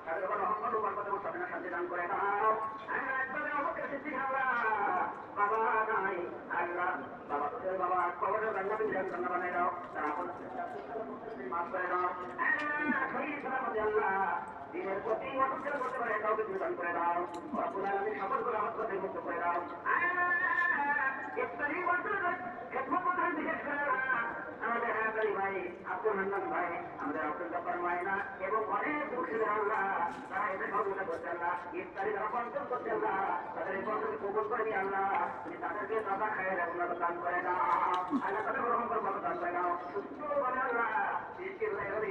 তাদের উপর রহমত বরকত এবং সাধনা শান্তি দান করে দাও। আল্লাহ একবার আমাকে সিদ্দিক আল্লাহ বাবা নাই আল্লাহ বাবা তোদের বাবা কবরের জান্নাতে জান্নাত বানাই দাও। তার আপন মাফ করে দাও। আল্লাহ শরীর সালামতে আল্লাহ দিনের প্রতি অটুট করতে পারে কাউকে দান করে দাও। রব্বুল আলামিন সকল করে আমার প্রতি মুক্ত করে দাও। ইফতারি বছর খেদমত প্রধান বিশেষ করে আমাদের হায়াতারি ভাই আব্দুল হান্নান ভাই আমাদের আব্দুল জব্বার মায়না এবং অনেক মুর্শিদের আল্লাহ তারা এতে সহযোগিতা করছে আল্লাহ ইফতারি যারা বন্টন করছে আল্লাহ তাদের এই বন্টনকে কবুল করে নিয়ে আল্লাহ তুমি তাদেরকে দাদা খায় উন্নত দান করে দাও। আল্লাহ তাদের গ্রহণ করে ভালো দান করে দাও। সুস্থ বলে আল্লাহ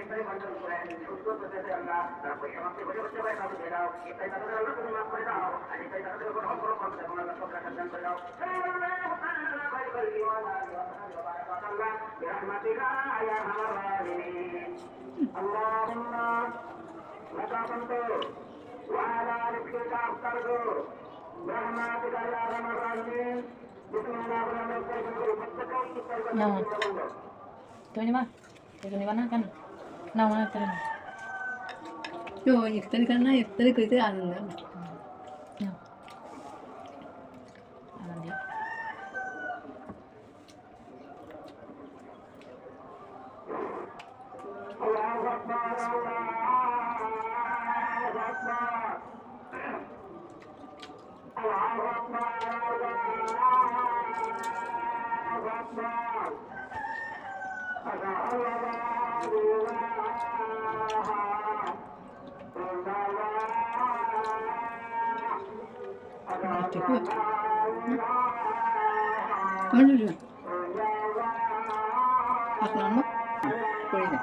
ইফতারি বন্টন করে সুস্থ করতেছে আল্লাহ তারা পয়সা মাপতে বসে বসতে পারে তাদের দিয়ে দাও। ইফতারি তাদের আল্লাহ তুমি মাফ করে দাও। আর ইফতারি তাদের উপর গ্রহণ করো করতে এবং আল্লাহ সব রাখার দান করে দাও। برحمتك يا ارحم الراحمين. اللهم لك الحمد وعلى رزقك افطرت برحمتك يا ارحم الراحمين. بسم الله الرحمن الرحيم. Tuh ini mah, ini mana kan? Nah mana tuh? Yo, iftari karena iftari kita anu. Ya. Aman dia. Cukup. Mana dia? Mas nama? Kuliah.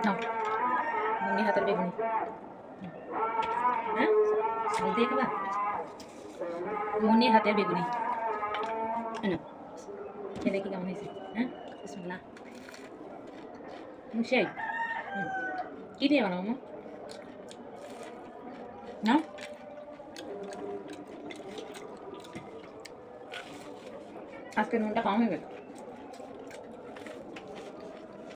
Nah, ini hater beguни. Hah? Bukti ke ba? Muni hater beguনি. Ano? খেলে কি কেমন হয়েছে? হ্যাঁ বিসমিল্লাহ। সেই কি দিয়ে বানাবো মা? না আজকে নুনটা কম হয়ে গেল।